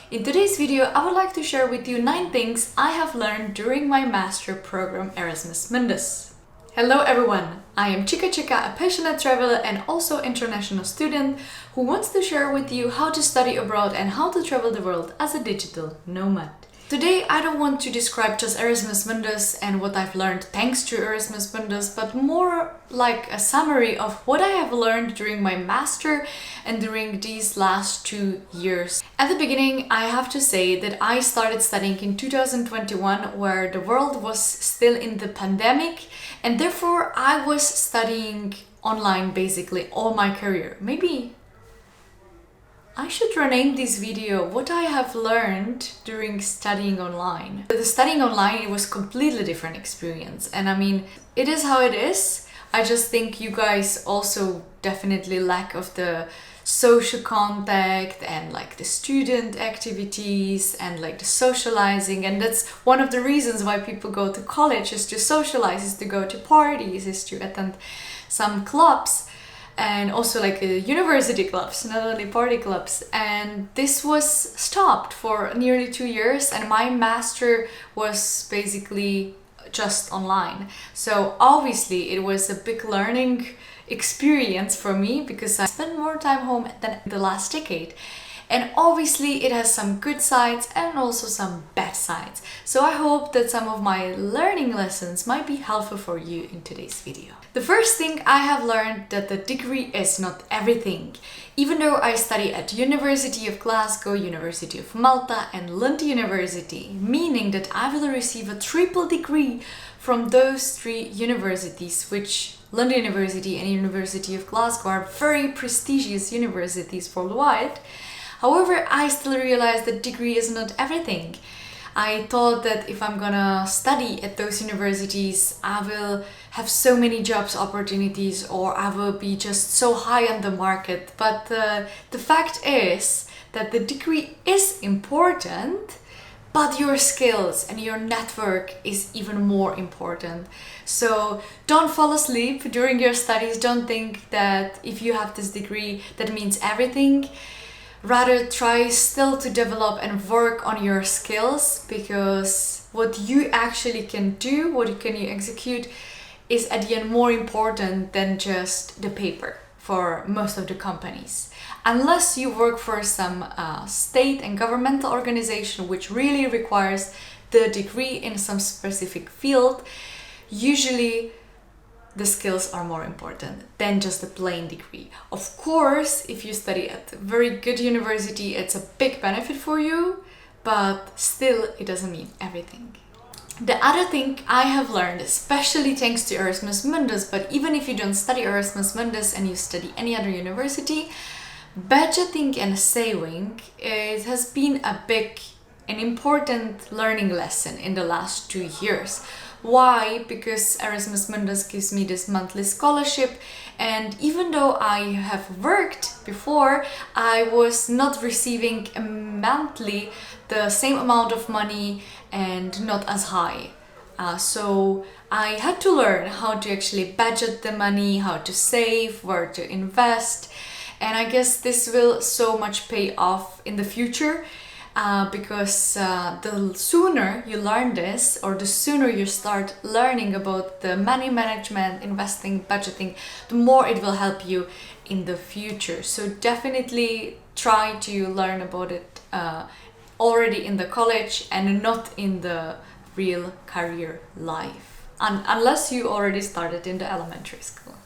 In today's video, I would like to share with you 9 things I have learned during my master program Erasmus Mundus. Hello everyone, I am Chica, a passionate traveler and also international student who wants to share with you how to study abroad and how to travel the world as a digital nomad. Today I don't want to describe just Erasmus Mundus and what I've learned thanks to Erasmus Mundus, but more like a summary of what I have learned during my master and during these last 2 years. At the beginning, I have to say that I started studying in 2021 where the world was still in the pandemic, and therefore I was studying online basically all my career. Maybe I should rename this video what I have learned during studying online. The studying online, it was completely different experience, and I mean, it is how it is. I just think you guys also definitely lack of the social contact and like the student activities and like the socializing, and that's one of the reasons why people go to college, is to socialize, is to go to parties, is to attend some clubs. And also like university clubs, not only party clubs. And this was stopped for nearly 2 years, and my master was basically just online. So obviously it was a big learning experience for me because I spent more time home than the last decade. And obviously it has some good sides and also some bad sides. So I hope that some of my learning lessons might be helpful for you in today's video. The first thing I have learned that the degree is not everything. Even though I study at University of Glasgow, University of Malta and Lund University, meaning that I will receive a triple degree from those 3 universities, which London University and University of Glasgow are very prestigious universities worldwide. However, I still realized that degree is not everything. I thought that if I'm gonna study at those universities, I will have so many jobs opportunities or I will be just so high on the market. But the fact is that the degree is important, but your skills and your network is even more important. So don't fall asleep during your studies. Don't think that if you have this degree, that means everything. Rather, try still to develop and work on your skills, because what you actually can do, what you execute, is at the end more important than just the paper for most of the companies. Unless you work for some state and governmental organization which really requires the degree in some specific field, usually the skills are more important than just a plain degree. Of course, if you study at a very good university, it's a big benefit for you, but still it doesn't mean everything. The other thing I have learned, especially thanks to Erasmus Mundus, but even if you don't study Erasmus Mundus and you study any other university, budgeting and saving, it has been a big and important learning lesson in the last 2 years. Why? Because Erasmus Mundus gives me this monthly scholarship, and even though I have worked before, I was not receiving monthly the same amount of money and not as high. So I had to learn how to actually budget the money, how to save, where to invest, and I guess this will so much pay off in the future. Because the sooner you learn this, or the sooner you start learning about the money management, investing, budgeting, the more it will help you in the future. So definitely try to learn about it already in the college and not in the real career life, unless you already started in the elementary school.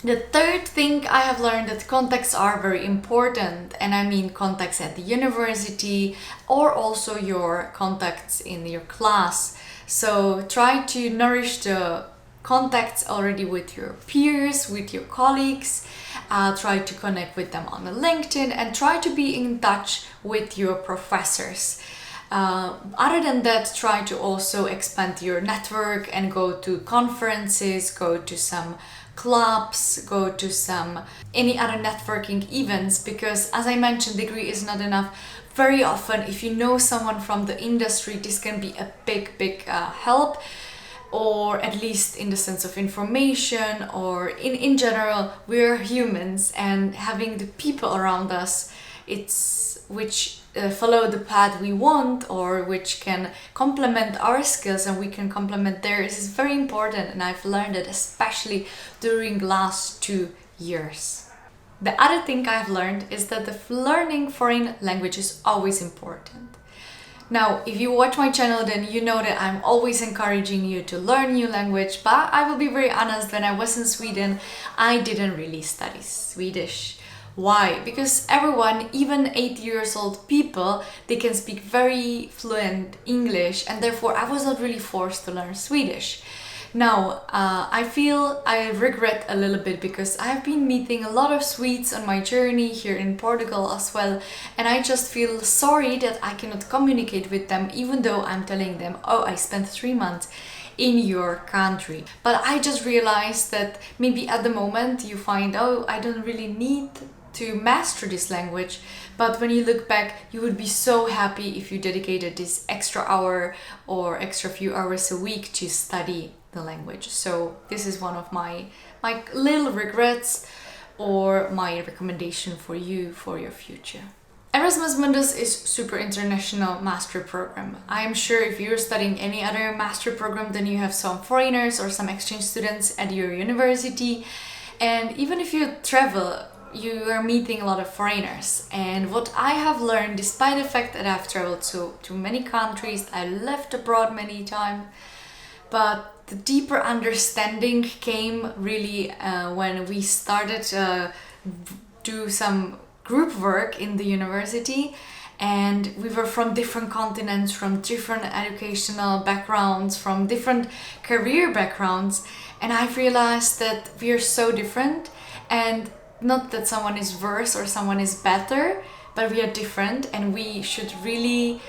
The third thing I have learned, that contacts are very important, and I mean contacts at the university or also your contacts in your class. So try to nourish the contacts already with your peers, with your colleagues. Try to connect with them on LinkedIn and try to be in touch with your professors. Other than that, try to also expand your network and go to conferences, go to some clubs, go to some any other networking events, because as I mentioned, degree is not enough. Very often, if you know someone from the industry, this can be a big help, or at least in the sense of information, or in general, we're humans, and having the people around us, it's which follow the path we want, or which can complement our skills and we can complement theirs, is very important, and I've learned it especially during last 2 years. The other thing I've learned is that learning foreign language is always important. Now, if you watch my channel, then you know that I'm always encouraging you to learn new language, but I will be very honest, when I was in Sweden, I didn't really study Swedish. Why? Because everyone, even 8 years old people, they can speak very fluent English, and therefore I was not really forced to learn Swedish. Now, I regret a little bit because I've been meeting a lot of Swedes on my journey here in Portugal as well, and I just feel sorry that I cannot communicate with them, even though I'm telling them, oh, I spent 3 months in your country. But I just realized that maybe at the moment you find, oh, I don't really need to master this language, but when you look back, you would be so happy if you dedicated this extra hour or extra few hours a week to study the language. So this is one of my little regrets, or my recommendation for you for your future. Erasmus Mundus is super international master program. I am sure if you're studying any other master program, then you have some foreigners or some exchange students at your university, and even if you travel, you are meeting a lot of foreigners. And what I have learned, despite the fact that I've traveled to many countries, I left abroad many times, but the deeper understanding came really when we started to do some group work in the university, and we were from different continents, from different educational backgrounds, from different career backgrounds, and I've realized that we are so different, and not that someone is worse or someone is better, but we are different, and we should really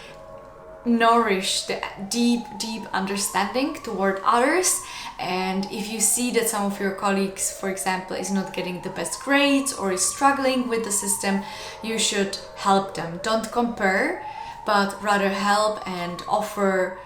nourish the deep understanding toward others. And if you see that some of your colleagues, for example, is not getting the best grades or is struggling with the system, you should help them. Don't compare, but rather help and offer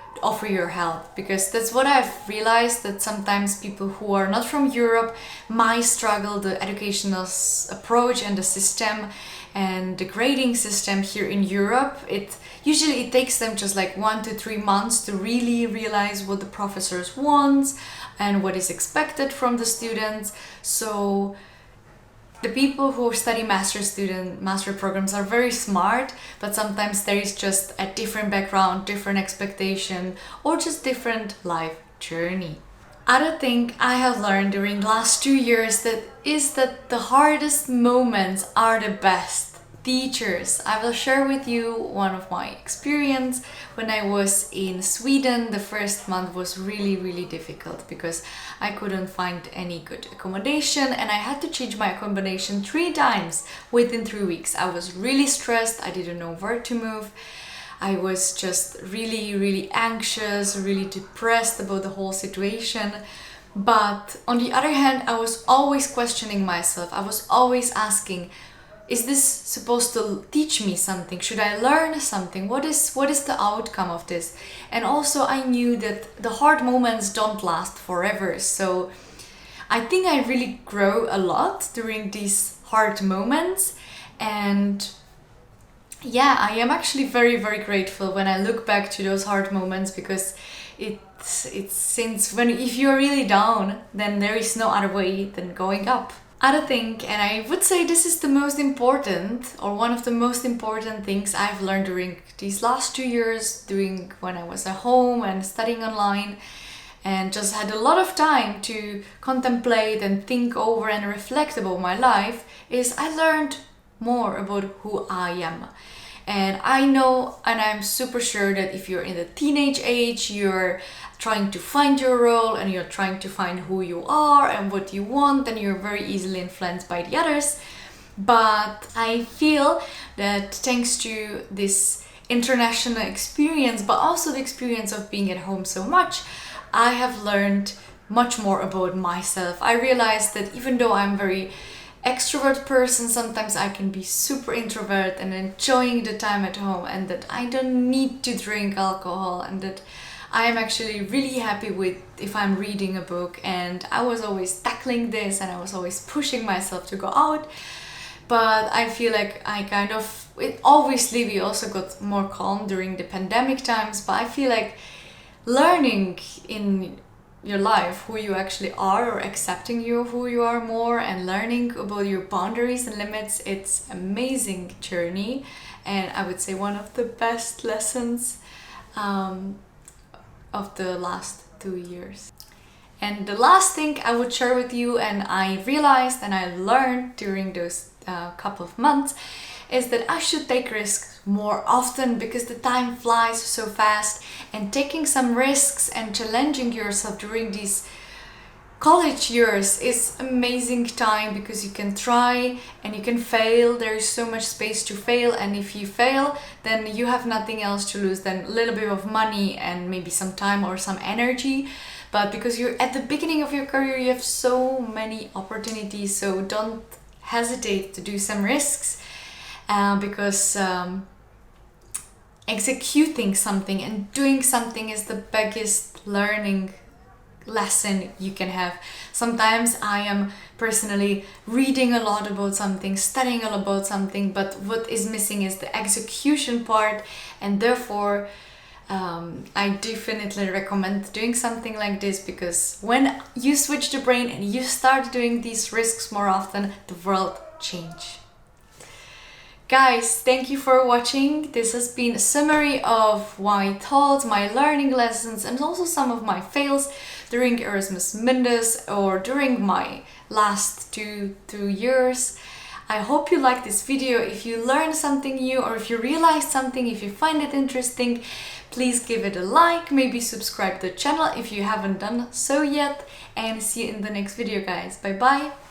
your help, because that's what I've realized, that sometimes people who are not from Europe might struggle the educational approach and the system and the grading system here in Europe. It usually takes them just like 1 to 3 months to really realize what the professors want and what is expected from the students. So the people who study master programs are very smart, but sometimes there is just a different background, different expectation, or just different life journey. Other thing I have learned during last 2 years is that the hardest moments are the best teachers. I will share with you one of my experience. When I was in Sweden, the first month was really difficult because I couldn't find any good accommodation, and I had to change my accommodation 3 times within 3 weeks. I was really stressed. I didn't know where to move. I was just really anxious, really depressed about the whole situation. But on the other hand, I was always questioning myself. I was always asking, is this supposed to teach me something? Should I learn something? What is the outcome of this? And also I knew that the hard moments don't last forever. So I think I really grow a lot during these hard moments. And yeah, I am actually very grateful when I look back to those hard moments, because it's since if you're really down, then there is no other way than going up. Other thing, and I would say this is the most important, or one of the most important things I've learned during these last 2 years, doing when I was at home and studying online, and just had a lot of time to contemplate and think over and reflect about my life, is I learned more about who I am. And I know, and I'm super sure that if you're in the teenage age, you're trying to find your role and you're trying to find who you are and what you want, and you're very easily influenced by the others. But I feel that thanks to this international experience, but also the experience of being at home so much, I have learned much more about myself. I realized that even though I'm very extrovert person, sometimes I can be super introvert and enjoying the time at home, and that I don't need to drink alcohol, and that I am actually really happy with if I'm reading a book. And I was always tackling this and I was always pushing myself to go out, but I feel like I kind of obviously we also got more calm during the pandemic times, but I feel like learning in your life who you actually are, or accepting you who you are more, and learning about your boundaries and limits, it's amazing journey, and I would say one of the best lessons of the last 2 years. And the last thing I would share with you, and I realized and I learned during those couple of months, is that I should take risks more often, because the time flies so fast, and taking some risks and challenging yourself during these college years is amazing time, because you can try and you can fail. There is so much space to fail, and if you fail, then you have nothing else to lose than a little bit of money and maybe some time or some energy. But because you're at the beginning of your career, you have so many opportunities, so don't hesitate to do some risks, because executing something and doing something is the biggest learning lesson you can have. Sometimes I am personally reading a lot about something, studying all about something, but what is missing is the execution part, and therefore I definitely recommend doing something like this, because when you switch the brain and you start doing these risks more often, the world changes. Guys, thank you for watching. This has been a summary of my thoughts, my learning lessons, and also some of my fails during Erasmus Mundus or during my last two years. I hope you liked this video. If you learned something new, or if you realized something, if you find it interesting, please give it a like, maybe subscribe to the channel if you haven't done so yet, and see you in the next video, guys. Bye bye.